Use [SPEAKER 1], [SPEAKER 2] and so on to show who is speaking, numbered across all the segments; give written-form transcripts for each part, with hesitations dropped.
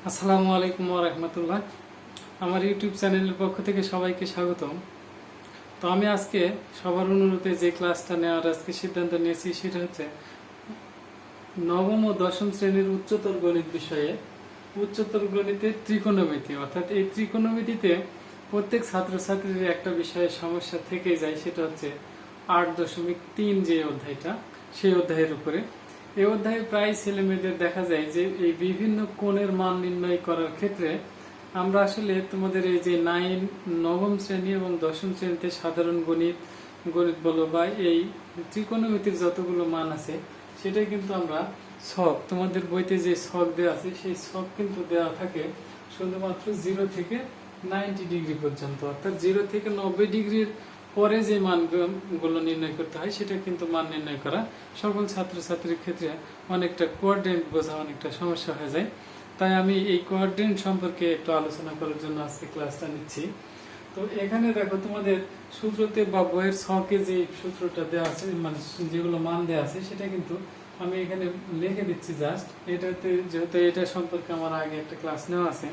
[SPEAKER 1] আসসালামু আলাইকুম ওয়া রাহমাতুল্লাহ। আমার ইউটিউব চ্যানেলের পক্ষ থেকে সবাইকে স্বাগতম। তো আমি আজকে সবার অনুরোধে যে ক্লাসটা নেওয়ার আজকে সিদ্ধান্ত নিয়েছি সেটা হচ্ছে নবম ও দশম শ্রেণীর উচ্চতর গণিত বিষয়ে উচ্চতর গণিতের ত্রিকোণমিতি, অর্থাৎ এই ত্রিকোণমিতিতে প্রত্যেক ছাত্রছাত্রীর একটা বিষয়ে সমস্যা থেকে যায়, সেটা হচ্ছে 8.3 যে অধ্যায়টা, সেই অধ্যায়ের উপরে। এই অধ্যায়ে প্রায় ছেলে মেয়েদের দেখা যায় যে এই বিভিন্ন কোণের মান নির্ণয় করার ক্ষেত্রে আমরা আসলে তোমাদের এই যে নবম শ্রেণী এবং দশম শ্রেণীতে সাধারণ গণিত গণিত বলো বা এই ত্রিকোণমিতির যতগুলো মান আছে সেটাই কিন্তু আমরা ছক, তোমাদের বইতে যে ছক দেওয়া আছে সেই ছক কিন্তু দেওয়া থাকে শুধুমাত্র 0 থেকে 90 ডিগ্রি পর্যন্ত, অর্থাৎ 0 থেকে 90 ডিগ্রির পরে যে মানগুলো নির্ণয় করতে হয় সেটা কিন্তু মান নির্ণয় করা সকল ছাত্রছাত্রীর ক্ষেত্রে অনেকটা কোঅর্ডিনেট বোঝা অনেকটা সমস্যা হয়ে যায়। তাই আমি এই কোঅর্ডিনেট সম্পর্কে একটু আলোচনা করার জন্য আজকে ক্লাসটা নিচ্ছি। তো এখানে দেখো তোমাদের সূত্রতে বা বইয়ের ছকে যে সূত্রটা দেওয়া আছে, মানে যেগুলো মান দেওয়া আছে সেটা কিন্তু আমি এখানে লিখে দিচ্ছি জাস্ট। এটাতে যেহেতু এটা সম্পর্কে আমার আগে একটা ক্লাস নেওয়া আছে,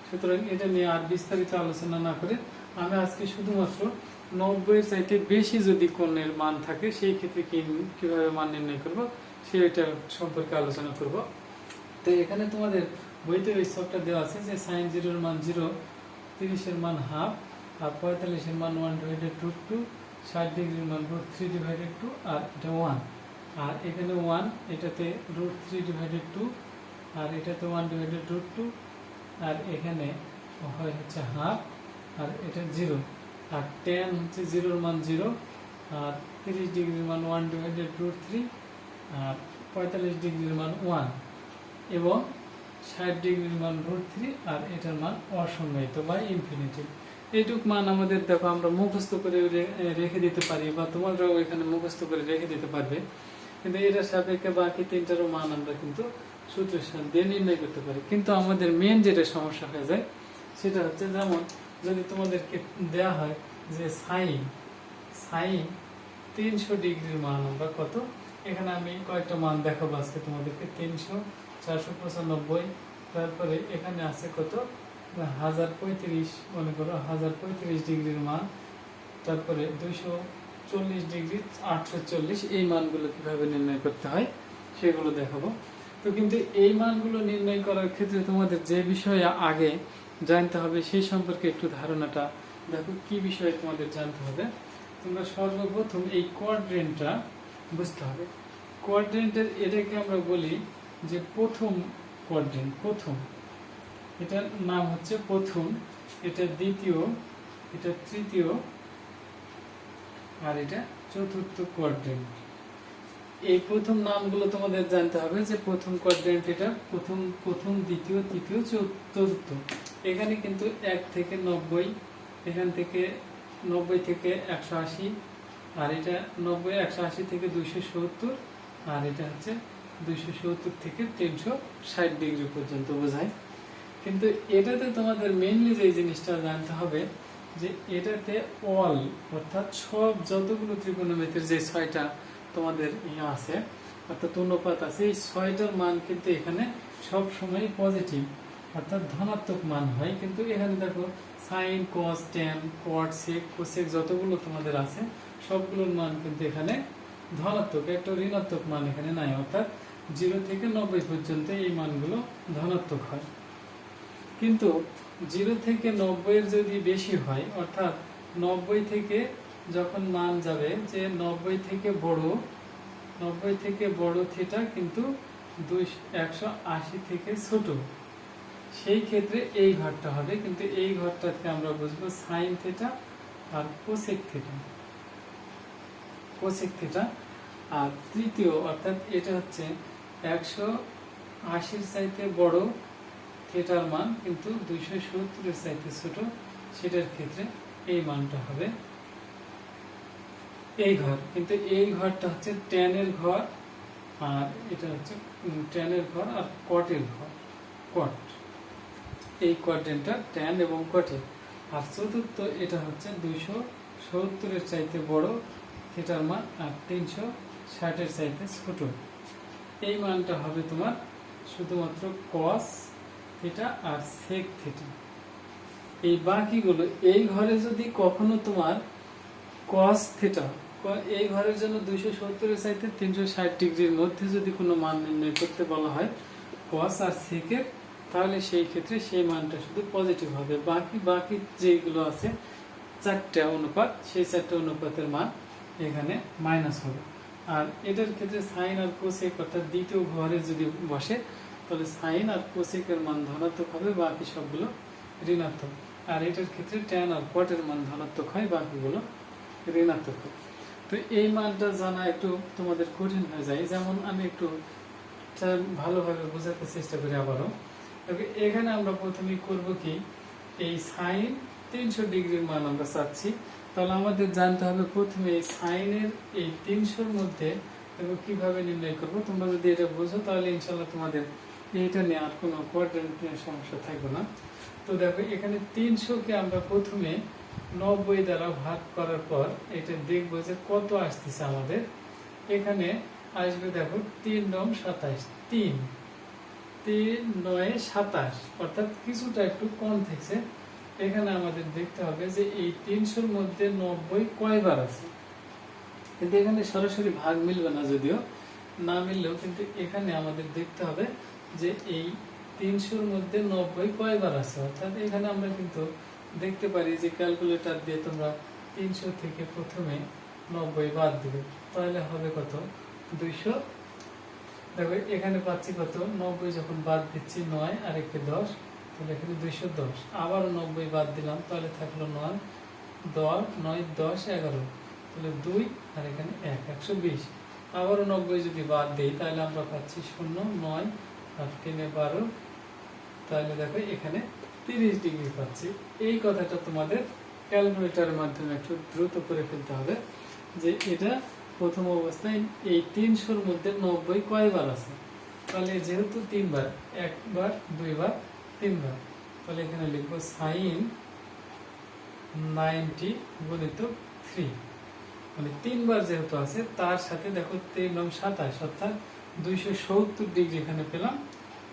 [SPEAKER 1] সুতরাং এটা নিয়ে আর বিস্তারিত আলোচনা না করে আমি আজকে শুধুমাত্র 90 এর চাইতে বেশি যদি কোণের মান থাকে সেই ক্ষেত্রে কিভাবে মান নির্ণয় করব সেটা সম্পর্কে আলোচনা করব। তো এখানে তোমাদের বইতে ওই ছকটা দেওয়া আছে যে sin 0 এর মান 0, 30 এর মান হাফ, আর 45 এর মান 1/√2, 60 ডিগ্রির মান √3/2, আর এটা 1। আর এখানে 1, এটাতে √3/2, আর এটাতে 1/√2, আর এখানে হয় হচ্ছে হাফ, আর এটা 0। আর tan হচ্ছে 0 এর মান 0, আর 30 ডিগ্রির মান 1/√3, আর 45 ডিগ্রির মান 1, এবং 60 ডিগ্রির মান √3, আর এটার মান অসংজ্ঞায়িত বা ইনফিনিটি। এইটুক মান আমাদের দেখো আমরা মুখস্থ করে রেখে দিতে পারি, বা তোমরাও এখানে মুখস্থ করে রেখে দিতে পারবে, কিন্তু এটার সাপেক্ষে বাকি তিনটারও মান আমরা কিন্তু সূত্রের সাহায্যে দিয়ে নির্ণয় করতে পারি। কিন্তু আমাদের মেন যেটা সমস্যা হয়ে যায় সেটা হচ্ছে, যেমন যদি তোমাদেরকে দেয়া হয় যে সাইন 300 ডিগ্রির মান আমরা কত, এখানে আমি কয়েকটা মান দেখাবো আজকে তোমাদেরকে। 300, 495, তারপরে এখানে আছে কত 1035, মনে করো 1035 ডিগ্রির মান, তারপরে 240 ডিগ্রি, 840, এই মানগুলো কিভাবে নির্ণয় করতে হয় সেগুলো দেখাবো। তো কিন্তু এই মানগুলো নির্ণয় করার ক্ষেত্রে তোমাদের যে বিষয়ে আগে জানতে হবে সেই সম্পর্কে একটু ধারণাটা দেখো। কি বিষয়ে তোমাদের জানতে হবে, তোমরা সর্বপ্রথম এই কোঅর্ডিনেটটা বুঝতে হবে। কোঅর্ডিনেটের এটাকে আমরা বলি যে প্রথম কোঅর্ডিনেট, প্রথম, এটার নাম হচ্ছে প্রথম, এটা দ্বিতীয়, এটা তৃতীয়, আর এটা চতুর্থ কোঅর্ডিনেট। এই প্রথম নামগুলো তোমাদের জানতে হবে যে প্রথম কোঅর্ডিনেট এটা প্রথম, দ্বিতীয়, তৃতীয়, চতুর্থ। এখানে কিন্তু 1 থেকে 90, এখান থেকে 90 থেকে 180, আর এটা 90, 180 থেকে 270, আর এটা হচ্ছে 270 থেকে 360 ডিগ্রি পর্যন্ত বোঝায়। কিন্তু এটাতে তোমাদের মেইনলি যে জিনিসটা জানতে হবে যে এটাতে অল, অর্থাৎ সব যতগুলো ত্রিকোণমিতির যে 6টা তোমাদের আছে, অর্থাৎ অনুপাত আছে, এই 6টার মান কিন্তু এখানে সব সময় পজিটিভ, অর্থাৎ ধনাত্মক মান হয়। কিন্তু এখানে দেখো সাইন, কস, ট্যান, কট, সেক, কোসেক যতগুলো তোমাদের আছে সবগুলোর মান কিন্তু এখানে ধনাত্মক, একটা ঋণাত্মক মান এখানে নাই, অর্থাৎ 0 থেকে 90 পর্যন্ত এই মানগুলো ধনাত্মক হয়। কিন্তু 0 থেকে 90 এর যদি বেশি হয়, অর্থাৎ 90 থেকে যখন মান যাবে যে 90 থেকে বড় থিটা কিন্তু 180 থেকে ছোট, সেই ক্ষেত্রে এই ঘরটা হবে। কিন্তু এই ঘরটাকে আমরা বুঝবো সাইন থিটা আর কোসেক থিটা। আর তৃতীয়, অর্থাৎ এটা হচ্ছে 180 চাইতে বড় থিটার মান কিন্তু 270 এর চাইতে ছোট, সেটার ক্ষেত্রে এই মানটা হবে এই ঘর। কিন্তু এই ঘরটা হচ্ছে ট্যানের ঘর, আর এটা হচ্ছে ট্যানের ঘর আর কটের ঘর, কট, এই কোঅর্ডিনেটটা ট্যান এবং কটের। আর চতুর্থ, এটা হচ্ছে 270 এর চাইতে বড় থিটার মান আর 360 এর চাইতে ছোট। এই মানটা হবে তোমার শুধুমাত্র কস থিটা আর সেক থিটা। এই বাকিগুলো এই ঘরে যদি কখনো তোমার কস থিটা, এই ঘরের জন্য 270 এর চাইতে 360 ডিগ্রির মধ্যে যদি কোনো মান নির্ণয় করতে বলা হয় কস আর সেকের, তাহলে সেই ক্ষেত্রে সেই মানটা শুধু পজিটিভ হবে। বাকি বাকি যেগুলো আছে 4টা অনুপাত, সেই 4টা অনুপাতের মান এখানে মাইনাস হবে। আর এটার ক্ষেত্রে সাইন আর কোসেক অর্থাৎ দ্বিতীয় ঘরে যদি বসে তাহলে সাইন আর কোসেকের মান ধনাত্মক হবে, বাকি সবগুলো ঋণাত্মক। আর এটার ক্ষেত্রে ট্যান আর কটের মান ধনাত্মক হয়, বাকিগুলো ঋণাত্মক হয়। তো এই মানটা জানা একটু তোমাদের কঠিন হয়ে যায়, যেমন আমি একটু ভালোভাবে বোঝাতে চেষ্টা করি আবারও। এখানে আমরা প্রথমে করব কি, এই সাইন 300 ডিগ্রির মান আমরা চাচ্ছি, তাহলে আমাদের জানতে হবে প্রথমে এই সাইনের এই 300-র মধ্যে কিভাবে নির্ণয় করব। তোমরা যদি এটা বোঝো তাহলে ইনশাল্লাহ তোমাদের এইটা নিয়ে আর কোনো কোয়াড্রেন্ট নিয়ে সমস্যা থাকবে না। তো দেখো এখানে 300-কে আমরা প্রথমে 90 দ্বারা ভাগ করার পর এটা দেখবো যে কত আসতেছে আমাদের। এখানে আসবে দেখো 3 9 27, 3 3 9 27, অর্থাৎ কিছুটা একটু কম থাকছে। এখানে আমাদের দেখতে হবে যে এই 300-র মধ্যে 90 কয়বার আছে, কিন্তু এখানে সরাসরি ভাগ মিলবে না, যদিও না মিললেও কিন্তু এখানে আমাদের দেখতে হবে যে এই 300-র মধ্যে 90 কয়বার আছে। অর্থাৎ এখানে আমরা কিন্তু দেখতে পারি যে ক্যালকুলেটর দিয়ে তোমরা 300 থেকে প্রথমে 90 বাদ দিবে, তাহলে হবে কত 200। দেখো এখানে পাচ্ছি কত 90, যখন বাদ দিচ্ছি 9 আর 1 10, তাহলে এখানে 210। আবার 90 বাদ দিলাম, তাহলে থাকলো 9 10 9 10 11, তাহলে 2 আর এখানে 1 120। আবারও 90 যদি বাদ দিই তাহলে আমরা পাচ্ছি 0 9 আর 3 12, তাহলে দেখো এখানে 30 ডিগ্রি পাচ্ছি। এই কথাটা তোমাদের ক্যালকুলেটরের মাধ্যমে একটু দ্রুত করে ফেলতে হবে যে এটা প্রথম অবস্থায় এই 300-র মধ্যে 90 কয়বার আছে। তাহলে যেহেতু 3 বার, 1 বার 2 বার 3 বার, তাহলে এখানে লিখবো সাইন 90 গুণিত 3, মানে 3 বার যেহেতু আছে তার সাথে দেখো 3 9 27, অর্থাৎ 270 ডিগ্রি এখানে পেলাম,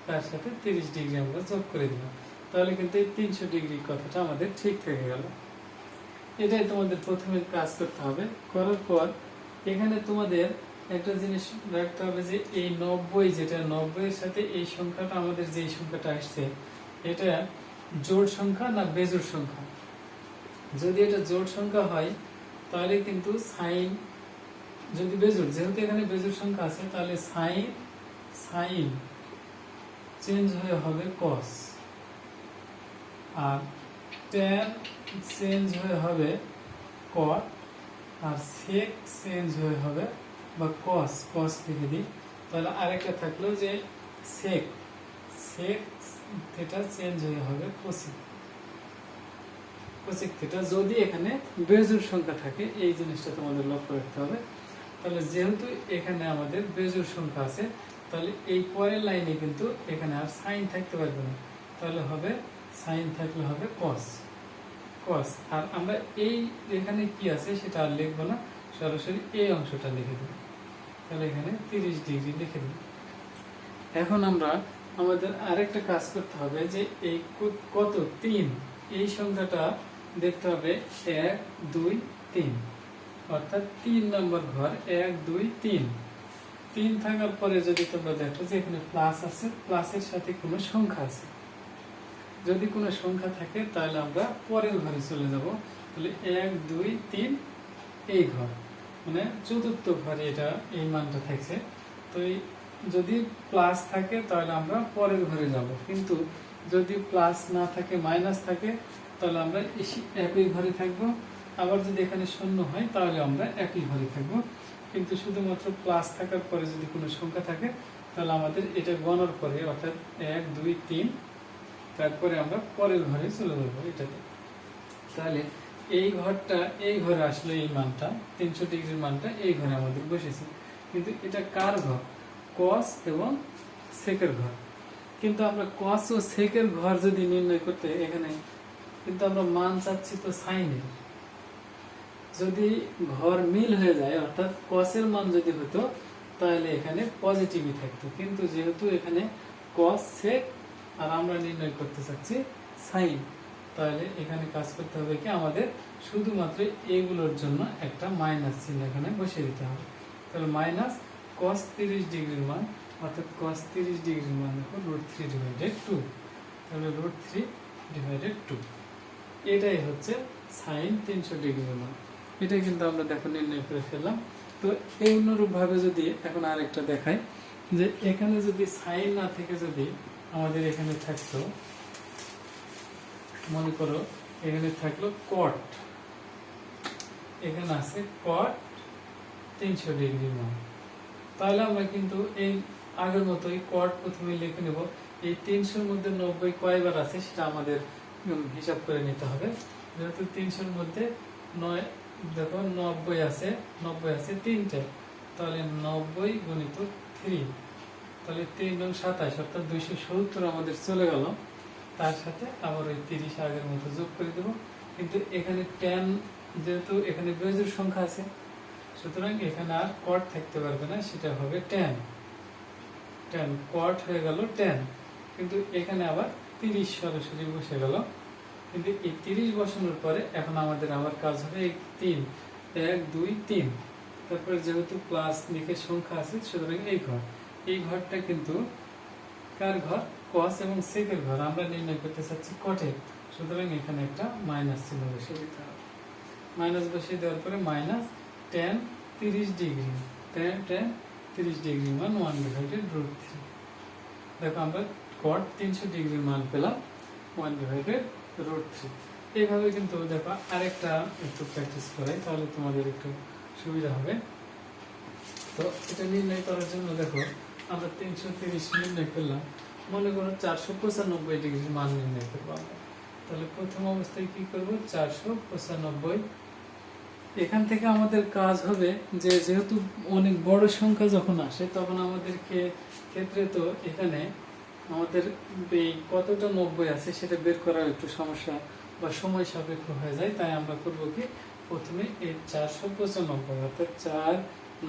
[SPEAKER 1] তার সাথে 30 ডিগ্রি আমরা যোগ করে দিলাম, তাহলে কিন্তু এই 300 ডিগ্রি কথাটা আমাদের ঠিক থেকে গেল। এটাই তোমাদের প্রথমে কাজ করতে হবে। করার পর এখানে তোমাদের একটা জিনিস রাখতে হবে যে এই 90, যেটা 90-এর সাথে এই সংখ্যাটা আমাদের যে সংখ্যাটা আসছে এটা জোড় সংখ্যা না বেজোড় সংখ্যা। যদি এটা জোড় সংখ্যা হয় তাহলে কিন্তু সাইন, যদি বেজোড়, যেহেতু এখানে বেজোড় সংখ্যা আছে তাহলে সাইন চেঞ্জ হয়ে হবে কস, আর ট্যান চেঞ্জ হয়ে হবে কট, আর সেক চেঞ্জ হয়ে হবে বা কস লিখে দিই, তাহলে আরেকটা থাকলো যে সেক থিটা চেঞ্জ হয়ে হবে কোসেক থিটা, যদি এখানে বেজোড় সংখ্যা থাকে। এই জিনিসটা তোমাদের লক্ষ্য রাখতে হবে। তাহলে যেহেতু এখানে আমাদের বেজোড় সংখ্যা আছে, তাহলে এই পরের লাইনে কিন্তু এখানে আর সাইন থাকতে পারবে না, তাহলে হবে সাইন থাকলে হবে কস। আর আমরা এই এখানে কি আছে সেটা আর লিখবো না, সরাসরি এই অংশটা লিখে দেব, তাহলে এখানে 30 ডিগ্রি লিখে দেব। এখন আমরা আমাদের আরেকটা কাজ করতে হবে যে এই কত 3, এই সংখ্যাটা দেখতে হবে 1 2 3, অর্থাৎ 3 নম্বর ঘর 1 2 3। 3 থাকার পরে যদি তোমরা দেখো যে এখানে প্লাস আছে, প্লাসের সাথে কোনো সংখ্যা আছে, যদি কোনো সংখ্যা থাকে তাহলে আমরা পরের ঘরে চলে যাব। তাহলে 1 2 3 এই ঘর, মানে চতুর্থ ঘরে এটা এই মানটা থাকছে। তো যদি প্লাস থাকে তাহলে আমরা পরের ঘরে যাব, কিন্তু যদি প্লাস না থাকে মাইনাস থাকে তাহলে আমরা একই ঘরে থাকবো। আবার যদি এখানে শূন্য হয় তাহলে আমরা একই ঘরে থাকবো, কিন্তু শুধুমাত্র প্লাস থাকার পরে যদি কোনো সংখ্যা থাকে তাহলে আমাদের এটা গণার পরে, অর্থাৎ 1 2 3, তারপরে আমরা পরের ঘরে চলে যাবো এটাতে। তাহলে এই ঘরটা, এই ঘরে আসলে এই মানটা 300 ডিগ্রির মানটা এই ঘরে আমাদের বসেছে, কিন্তু এটা কার ঘর? কস এবং সেকের ঘর। কিন্তু আমরা কস ও সেকের ঘর যদি নির্ণয় করতে, এখানে কিন্তু আমরা মান চাচ্ছি তো সাইনের। যদি ঘর মিল হয়ে যায়, অর্থাৎ কসের মান যদি হতো তাহলে এখানে পজিটিভই থাকতো, কিন্তু যেহেতু এখানে কস সেক আর আমরা নির্ণয় করতে চাচ্ছি সাইন। তাহলে এখানে কাজ করতে হবে কি, আমাদের শুধুমাত্র এগুলোর জন্য একটা মাইনাস চিহ্ন এখানে বসিয়ে দিতে হবে। তাহলে মাইনাস cos 30 ডিগ্রির মান, অর্থাৎ cos 30 ডিগ্রির মান দেখো √3/2, তাহলে √3/2, এটাই হচ্ছে সাইন 300 ডিগ্রির মান। এটাই কিন্তু আমরা দেখো নির্ণয় করে ফেললাম। তো এই অনুরূপভাবে যদি এখন আরেকটা দেখাই, যে এখানে যদি সাইন না থেকে যদি আমাদের এখানে থাকতো, মনে করো এখানে থাকলো কট, এখানে আছে কট 300 ডিগ্রির মান, তাহলে আমরা কিন্তু এই আগের মতোই কট প্রথমে লিখে নেব। এই 300-র মধ্যে 90 কয়বার আছে সেটা আমাদের হিসাব করে নিতে হবে। যেহেতু 300-র মধ্যে 9 দেখো 90 আছে, 90 আছে 3টে, তাহলে 90 গুণিত 3, তাহলে 3 গুণ 27, অর্থাৎ 270 আমাদের চলে গেল। তার সাথে আবার ওই 30 আগের মতো যোগ করে দেব। কিন্তু এখানে tan, যেহেতু এখানে বেজোড় সংখ্যা আছে, সুতরাং এখানে আর কট থাকতে পারবে না, সেটা হবে tan কট হয়ে গেল tan। কিন্তু এখানে আবার 30 সরাসরি বসে গেল। কিন্তু এই 30 বসানোর পরে এখন আমাদের আবার কাজ হবে এই 3, 1 2 3, তারপরে যেহেতু প্লাস লিখে সংখ্যা আছে, সুতরাং এই ঘরটা কিন্তু কার ঘর, cos এবং sec এর ঘর। আমরা নির্ণয় করতে চাচ্ছি কটের, সুতরাং এখানে একটা মাইনাস চিহ্ন বসিয়ে দিতে হবে। মাইনাস বসিয়ে দেওয়ার পরে minus tan 30 degree, tan 30 degree মান 1/√3। দেখো আমরা cot 300 ডিগ্রির মান পেলাম 1/√3। এইভাবে কিন্তু দেখো আরেকটা একটু প্র্যাকটিস করাই, তাহলে তোমাদের একটু সুবিধা হবে। তো এটা নির্ণয় করার জন্য দেখো আমরা 330 নির্ণয় করলাম, মনে করো 495 ডিগ্রির মান নির্ণয় করবো আমরা। তাহলে প্রথম অবস্থায় কি করব, 495। এখান থেকে আমাদের কাজ হবে যে যেহেতু অনেক বড় সংখ্যা যখন আসে, তখন আমাদের ক্ষেত্রে তো এখানে আমাদের এই কতটা 90 আছে সেটা বের করা একটু সমস্যা বা সময় সাপেক্ষ হয়ে যায়। তাই আমরা করব কি, প্রথমে এই 495 অর্থাৎ 4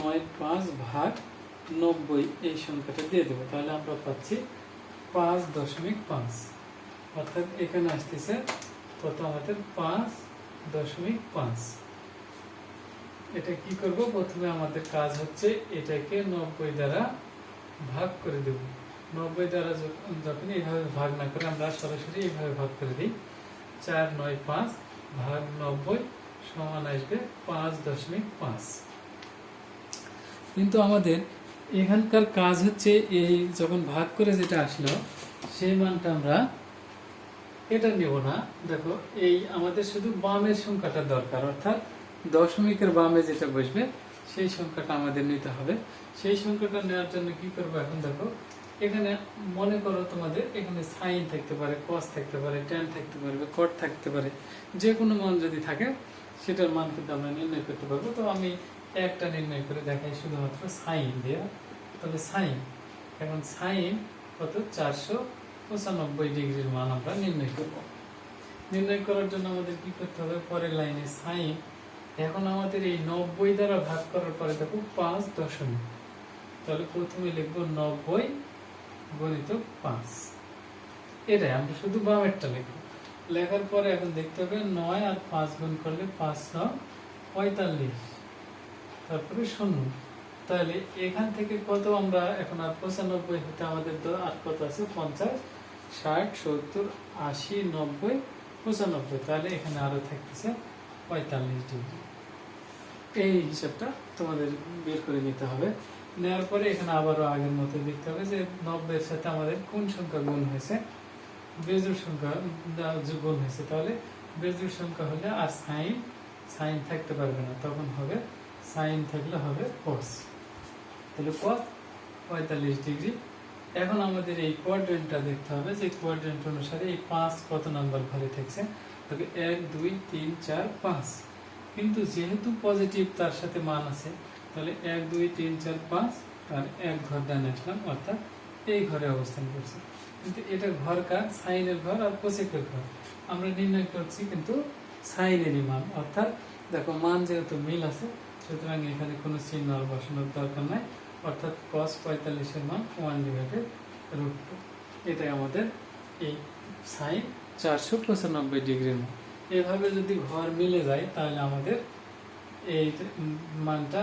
[SPEAKER 1] 9 5 ভাগ 90 এই সংখ্যাটা দিয়ে দেবো। তাহলে আমরা পাচ্ছি 5.5, অর্থাৎ এখানে আসতেছে কত আমাদের 5.5। এটা কি করব, প্রথমে আমাদের কাজ হচ্ছে এটাকে 90 দ্বারা ভাগ করে দেব। 90 দ্বারা যখন এইভাবে ভাগ না করে আমরা সরাসরি এইভাবে ভাগ করে দিই, 4 9 5 ভাগ 90 সমান আসবে 5.5। কিন্তু আমাদের এখানকার কাজ হচ্ছে এই যখন ভাগ করে যেটা আসলো সেই মানটা আমরা এটা নেব না। দেখো এই আমাদের শুধু বামের সংখ্যাটা দরকার, অর্থাৎ দশমিকের বামে যেটা বসবে সেই সংখ্যাটা আমাদের নিতে হবে। সেই সংখ্যাটা নেওয়ার জন্য কি করবো, এখন দেখো এখানে মনে করো তোমাদের এখানে সাইন থাকতে পারে, কস থাকতে পারে, ট্যান থাকতে পারবে, কট থাকতে পারে, যে কোনো মান যদি থাকে সেটার মান কিন্তু আমরা নির্ণয় করতে পারবো। তো আমি একটা নির্ণয় করে দেখাই শুধুমাত্র সাইন দিয়ে। তাহলে সাইন, এখন সাইন কত, 495 ডিগ্রির মান আমরা নির্ণয় করব। নির্ণয় করার জন্য আমাদের কি করতে হবে, পরের লাইনে সাইন, এখন আমাদের এই 90 দ্বারা ভাগ করার পরে দেখো 5 দশমিক, তাহলে প্রথমে লিখবো 90 গুণিত 5। এটাই আমরা শুধু বামেরটা লিখবো। লেখার পরে এখন দেখতে হবে 9 আর 5 গুণ করলে 5 9 45, তারপরে 0। তাহলে এখান থেকে কত আমরা এখন আর 95 হতে আমাদের আর কত আছে, 50 60 70 80 90 95, তাহলে এখানে আরো থাকতেছে 45 ডিগ্রি। এই হিসাবটা তোমাদের বের করে নিতে হবে। নেওয়ার পরে এখানে আবারও আগের মতো দেখতে হবে যে 90 এর সাথে আমাদের কোন সংখ্যা গুণ হয়েছে, বেজোড় সংখ্যা গুণ হয়েছে। তাহলে বেজোড় সংখ্যা হলে আর সাইন থাকতে পারবে না, তখন হবে সাইন থাকলে হবে কস। তাহলে কস 45 ডিগ্রি। এখন আমাদের এই কোয়াড্রেন্টটা দেখতে হবে যে কোয়াড্রেন্ট অনুসারে এই 5 কত নাম্বার ঘরে থাকছে। তবে 1 2 3 4 5, কিন্তু যেহেতু পজিটিভ তার সাথে মান আছে, তাহলে 1 2 3 4 5 তার এক ঘর ডানে আসলাম, অর্থাৎ এই ঘরে অবস্থান করছে। কিন্তু এটা ঘর কার, সাইনের ঘর আর কোসেকের ঘর। আমরা নির্ণয় করছি কিন্তু সাইনেরই মান, অর্থাৎ দেখো মান যেহেতু মিল আছে, সুতরাং এখানে কোনো চিহ্ন আর বসানোর দরকার নাই, অর্থাৎ cos 45 এর মান 1/√2। এটাই আমাদের এই সাইন 495 ডিগ্রির মান। এভাবে যদি ঘর মিলে যায় তাহলে আমাদের এই মানটা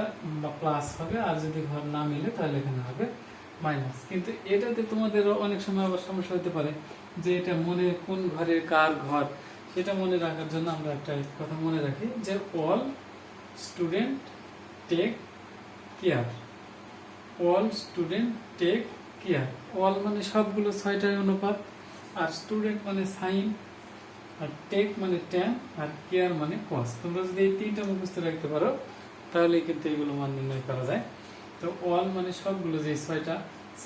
[SPEAKER 1] প্লাস হবে, আর যদি ঘর না মিলে তাহলে এখানে হবে মাইনাস। কিন্তু এটাতে তোমাদের অনেক সময় আবার সমস্যা হতে পারে যে এটা মনে কোন ঘরে কার ঘর, সেটা মনে রাখার জন্য আমরা একটা কথা মনে রাখি যে all student take care. All student take care. All মানে সবগুলো 6টার অনুপাত, আর স্টুডেন্ট মানে সাইন, আর টেক মানে ট্যান, আর কেয়ার মানে কস। তোমরা যদি এই 3টা মুখস্থ রাখতে পারো তাহলে কিন্তু এগুলো মান নির্ণয় করা যায়। তো অল মানে সবগুলো যে 6টা,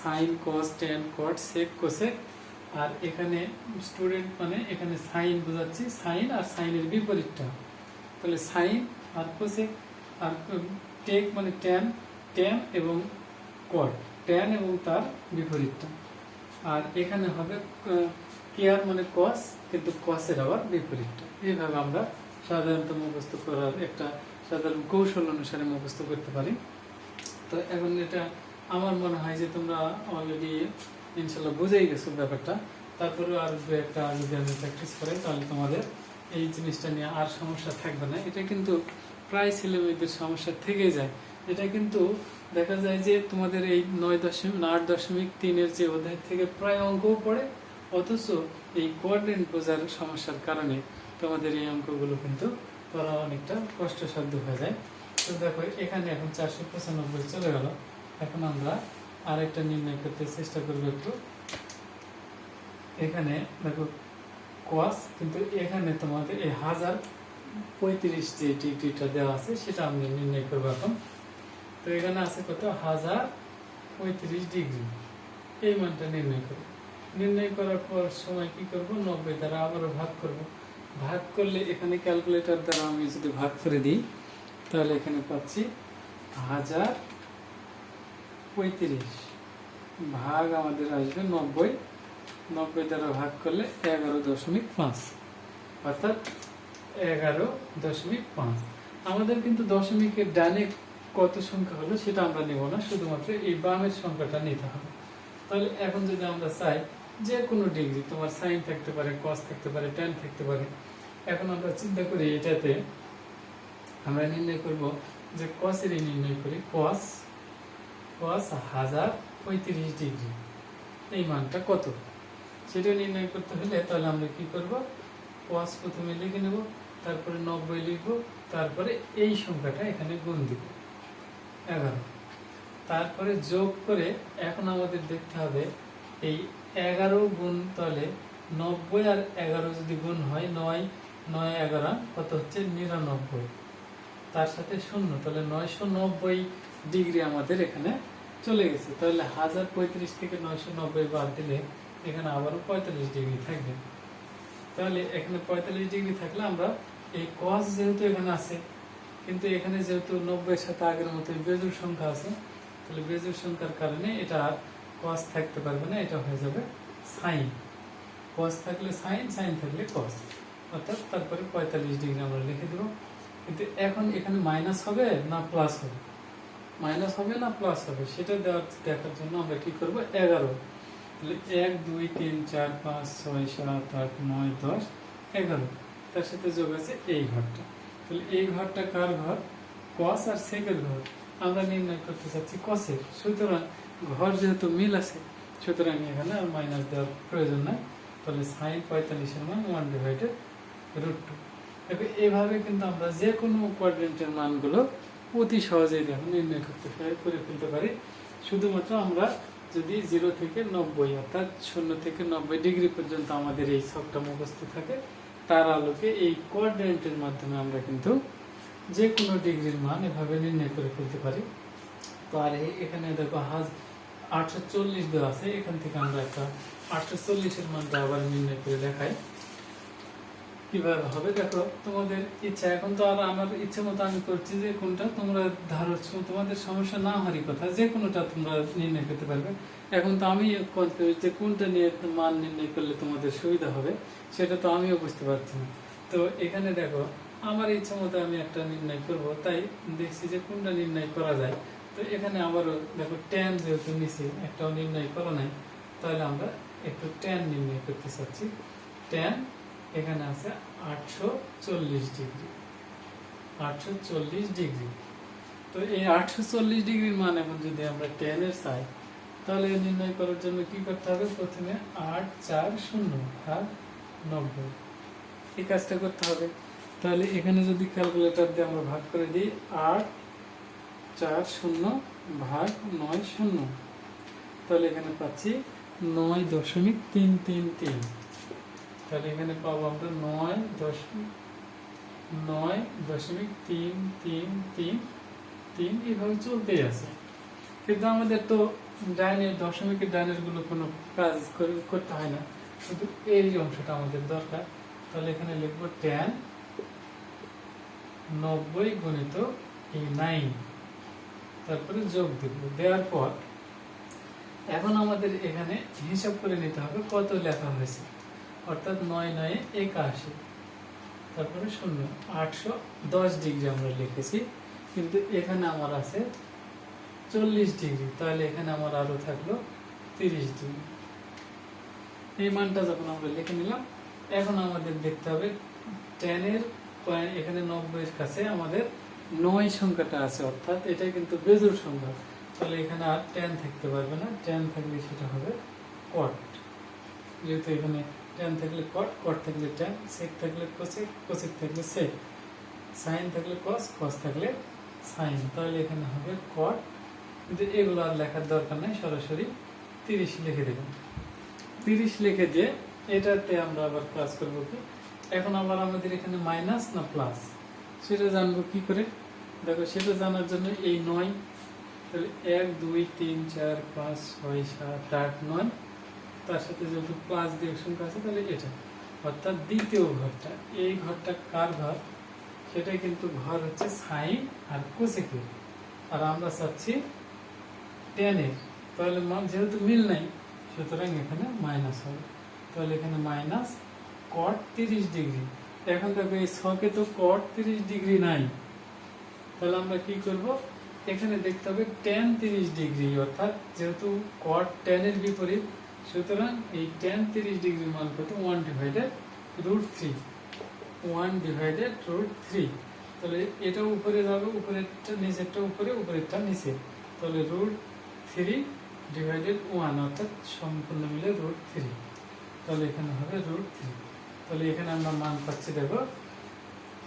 [SPEAKER 1] সাইন, কস, ট্যান, কট, সেক, কোসেক। আর এখানে স্টুডেন্ট মানে এখানে সাইন বোঝাচ্ছি, সাইন আর সাইনের বিপরীতটা, তাহলে সাইন আর কোসেক। আর টেক মানে ট্যান, ট্যান এবং কট, ট্যান এবং তার বিপরীতটা। আর এখানে হবে কেয়ার মানে কস, কিন্তু কসের আবার বিপরীতটা। এইভাবে আমরা সাধারণত মুখস্থ করার একটা সাধারণ কৌশল অনুসারে মুখস্থ করতে পারি। তো এখন এটা আমার মনে হয় যে তোমরা অলরেডি ইনশাল্লাহ বুঝেই গেছো ব্যাপারটা। তারপরেও আর একটা যদি আমি প্র্যাকটিস করাই তাহলে তোমাদের এই জিনিসটা নিয়ে আর সমস্যা থাকবে না। এটা কিন্তু প্রায় ছেলেমেয়েদের সমস্যা থেকে যায়। এটা কিন্তু দেখা যায় যে তোমাদের এই 8.3-এর যে অধ্যায় থেকে প্রায় অঙ্কও পড়ে, অথচ এই কোঅর্ডিনেট বোঝার সমস্যার কারণে তোমাদের এই অঙ্কগুলো কিন্তু করা অনেকটা কষ্টসাধ্য হয়ে যায়। তো দেখো এখানে এখন 495 চলে গেল। এখন আমরা আরেকটা নির্ণয় করতে চেষ্টা করবো একটু। এখানে দেখো কস, কিন্তু এখানে তোমাদের এই 1035 যে ডিগ্রিটা দেওয়া আছে সেটা আমরা নির্ণয় করবো এখন। তো এখানে আছে কত, 1035 ডিগ্রি। এই মানটা নির্ণয় করব। নির্ণয় করার পর সময় কি করব, 90 দ্বারা আবারও ভাগ করব। ভাগ করলে এখানে ক্যালকুলেটর দ্বারা আমি যদি ভাগ করে দিই তাহলে এখানে পাচ্ছি 1035 ভাগ আমাদের আসবে 90। 90 দ্বারা ভাগ করলে 11.5, অর্থাৎ 11.5। আমাদের কিন্তু দশমিকের ডানে কত সংখ্যা হলো সেটা আমরা নেব না, শুধুমাত্র এই বামের সংখ্যাটা নিতে হবে। তাহলে এখন যদি আমরা চাই যে কোনো ডিগ্রি, তোমার সাইন থাকতে পারে, কস থাকতে পারে, ট্যান থাকতে পারে। এখন আমরা চিন্তা করি এটাতে আমরা নির্ণয় করব যে কসেরই নির্ণয় করি। কস 1035 ডিগ্রি এই মানটা কত সেটা নির্ণয় করতে হলে তাহলে আমরা কি করব, কস প্রথমে লিখে নেব, তারপরে 90 লিখব, তারপরে এই সংখ্যাটা এখানে গুণ দিব 11, তারপরে যোগ করে এখন আমাদের দেখতে হবে এই 11 গুণ, তাহলে 90 আর 11 যদি গুণ হয় 9, 9, 11 কত হচ্ছে 99, তার সাথে 0, তাহলে 990 ডিগ্রি আমাদের এখানে চলে গেছে। তাহলে 1035 থেকে 990 বাদ দিলে এখানে আবারও 45 ডিগ্রি থাকবে। তাহলে এখানে 45 ডিগ্রি থাকলে আমরা এই কস যেহেতু এখানে আছে, কিন্তু এখানে যেহেতু 90-এর সাথে আগের মতো বেজোড় সংখ্যা আছে, তাহলে বেজোড় সংখ্যার কারণে এটা আর কস থাকতে পারবে না, এটা হয়ে যাবে সাইন। কস থাকলে সাইন, সাইন থাকলে কস, অর্থাৎ তারপরে 45 ডিগ্রি আমরা লিখে দেব। কিন্তু এখন এখানে মাইনাস হবে না প্লাস হবে, মাইনাস হবে না প্লাস হবে সেটা দেখার জন্য আমরা কি করব, 11, তাহলে 1, 2, 3, 4, 5, 6, 7, 8, 9, 10, 11, তার সাথে যোগ আছে এই ঘরটা। তাহলে এই ঘরটা কার ঘর, কস আর সেকের ঘর। আমরা নির্ণয় করতে চাচ্ছি কসের, সুতরাং ঘর যেহেতু মিল আছে সুতরাং এখানে আর মাইনাস দেওয়ার প্রয়োজন নাই। তাহলে সাইন 45-এর মান 1/√2। এভাবে কিন্তু আমরা যে কোনো কোয়াড্রেন্টের মানগুলো অতি সহজেই দেখো নির্ণয় করে ফেলতে পারি। শুধুমাত্র আমরা যদি 0 থেকে 90 অর্থাৎ 0 থেকে 90 ডিগ্রি পর্যন্ত আমাদের এই ছকটা মুখস্থ থাকে, তার আলোকে এই কোয়াড্রেন্টের মাধ্যমে আমরা কিন্তু যে কোনো ডিগ্রির মান এভাবে নির্ণয় করে ফেলতে পারি। তো আর এখানে দেখো 840 দেওয়া আছে, এখান থেকে আমরা একটা 840-এর মানটা আবার নির্ণয় করে দেখাই কিভাবে হবে। দেখো তোমাদের ইচ্ছা, এখন তো আর আমার ইচ্ছে মতো আমি করছি যে কোনটা তোমরা ধারছ, তোমাদের সমস্যা না হওয়ারই কথা, যে কোনোটা তোমরা নির্ণয় করতে পারবে। এখন তো আমি কনফিউজ যে কোনটা নিয়ে মান নির্ণয় করলে তোমাদের সুবিধা হবে সেটা তো আমিও বুঝতে পারছি না। তো এখানে দেখো আমার ইচ্ছা মতো আমি একটা নির্ণয় করব, তাই দেখছি যে কোনটা নির্ণয় করা যায়। তো এখানে আবারও দেখো ট্যান যেহেতু নিচে একটাও নির্ণয় করা নাই, তাহলে আমরা একটু ট্যান নির্ণয় করতে চাচ্ছি। ট্যান এখানে আছে 840 ডিগ্রি, 840 ডিগ্রি। তো এই 840 ডিগ্রির মান এখন যদি আমরা ট্যানের চাই, তাহলে নির্ণয় করার জন্য কি করতে হবে? প্রথমে 840 ভাগ 90, এই কাজটা করতে হবে। তাহলে এখানে যদি ক্যালকুলেটর দিয়ে আমরা ভাগ করে দিই 840 ভাগ 90, তাহলে এখানে পাচ্ছি 9.333। তাহলে এখানে পাবো আমরা 9.333, এইভাবে চলতেই আছে। কিন্তু আমাদের তো ডাইনের দশমিকের ডাইনের গুলো কোনো কাজ করতে হয় না, শুধু এই অংশটা আমাদের দরকার। তাহলে এখানে লিখবো tan 90 গুণিত এই 9, তারপরে যোগ দেব। দেওয়ার পর এখন আমাদের এখানে হিসাব করে নিতে হবে কত লেখা হয়েছে, অর্থাৎ 9 9 81, তারপরে 0, 810 ডিগ্রি আমরা লিখেছি, কিন্তু এখানে আমার আছে 40 ডিগ্রি, তাহলে এখানে আমার আরো থাকলো 30 ডিগ্রি। এই মানটা যখন আমরা লিখে নিলাম, এখন আমাদের দেখতে হবে ট্যানের এখানে 90 এর কাছে আমাদের 9 সংখ্যাটা আছে, অর্থাৎ এটা কিন্তু বেজোড় সংখ্যা। তাহলে এখানে আর ট্যান থাকতে পারবে না, ট্যান থাকলে সেটা হবে কট। যেহেতু এখানে ট্যান থাকলে কট, কট থাকলে ট্যান, সেক থাকলে কোসেক, কোসেক থাকলে সেক, সাইন থাকলে কস, কস থাকলে সাইন। তাহলে এখানে হবে কট। কিন্তু এগুলো আর লেখার দরকার নেই, সরাসরি 30 লিখে দেবেন। 30 লিখে দিয়ে এটাতে আমরা আবার কাজ করবো কি, এখন আবার আমাদের এখানে মাইনাস না প্লাস সেটা জানবো কি করে। দেখো, সেটা জানার জন্য এই 9, তাহলে 1 2 3 4 5 6 7 8 9, তার সাথে যেহেতু প্লাস দিয়ে সংখ্যা আছে, তাহলে এটা অর্থাৎ দ্বিতীয় ঘরটা, এই ঘরটা কার ঘর? সেটা কিন্তু ঘর হচ্ছে সাইন আর কোসেকের, আর আমরা চাচ্ছি ট্যানের। তাহলে যেহেতু মিল নাই, সুতরাং এখানে মাইনাস হবে। তাহলে এখানে মাইনাস কট 30 ডিগ্রি। এখন দেখো এই ছকে তো কট 30 ডিগ্রি নাই, তাহলে আমরা কি করব? এখানে দেখতে হবে ট্যান 30 ডিগ্রি, অর্থাৎ যেহেতু কট ট্যানের বিপরীত, সুতরাং এই ট্যান 30 ডিগ্রির মান কত? 1/√3, 1/√3। তাহলে এটা উপরে যাবে, উপরেরটা নিচেরটা উপরে, উপরেরটা নিচে, তাহলে √3/1, অর্থাৎ সম্পূর্ণ মিলে √3। তাহলে এখানে হবে √3। তাহলে এখানে আমরা মান পাচ্ছি, দেখো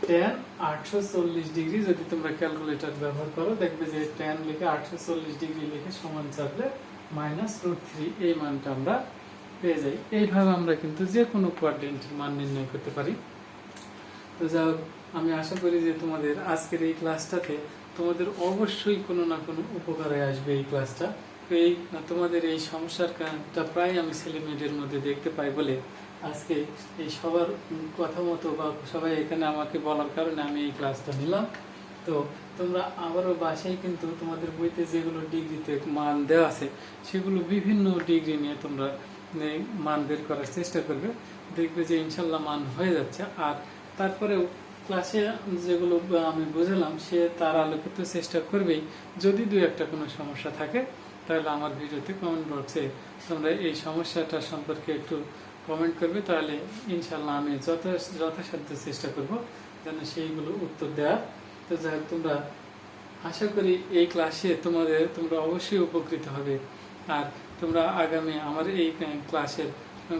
[SPEAKER 1] ট্যান 840 ডিগ্রি। যদি তোমরা ক্যালকুলেটর ব্যবহার করো, দেখবে যে ট্যান লিখে 840 ডিগ্রি লিখে সমান চাপলে -√3, এই মানটা আমরা পেয়ে যাই। এইভাবে আমরা কিন্তু যে কোনো কোয়াড্রেন্টের মান নির্ণয় করতে পারি। তো যাই হোক, আমি আশা করি যে তোমাদের আজকের এই ক্লাসটাতে তোমাদের অবশ্যই কোনো না কোনো উপকারে আসবে এই ক্লাসটা। এই তোমাদের এই সমস্যাটা প্রায় আমি ছেলে মেয়েদের মধ্যে দেখতে পাই বলে আজকে এই সবার কথা মতো বা সবাই এখানে আমাকে বলার কারণে আমি এই ক্লাসটা নিলাম। তো তোমরা আবারও বাসায় কিন্তু তোমাদের বইতে যেগুলো ডিগ্রিতে মান দেওয়া আছে, সেগুলো বিভিন্ন ডিগ্রি নিয়ে তোমরা মান বের করার চেষ্টা করবে। দেখবে যে ইনশাল্লাহ মান হয়ে যাচ্ছে। আর তারপরেও ক্লাসে যেগুলো আমি বুঝলাম, সে তার আলোকিত চেষ্টা করবেই। যদি দু একটা কোনো সমস্যা থাকে, তাহলে আমার ভিডিওতে কমেন্ট বক্সে তোমরা এই সমস্যাটা সম্পর্কে একটু কমেন্ট করবে, তাহলে ইনশাল্লাহ আমি যথাসাধ্য চেষ্টা করব যেন সেইগুলো উত্তর দেওয়ার। তো যাই হোক, তোমরা আশা করি এই ক্লাসে তোমরা অবশ্যই উপকৃত হবে। আর তোমরা আগামী আমার এই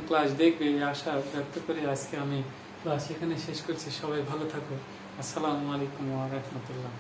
[SPEAKER 1] ক্লাস দেখবে, এই আশা ব্যক্ত করে আজকে আমি ক্লাস এখানে শেষ করছি। সবাই ভালো থাকো। আসসালামু আলাইকুম ওয়া রাহমাতুল্লাহ।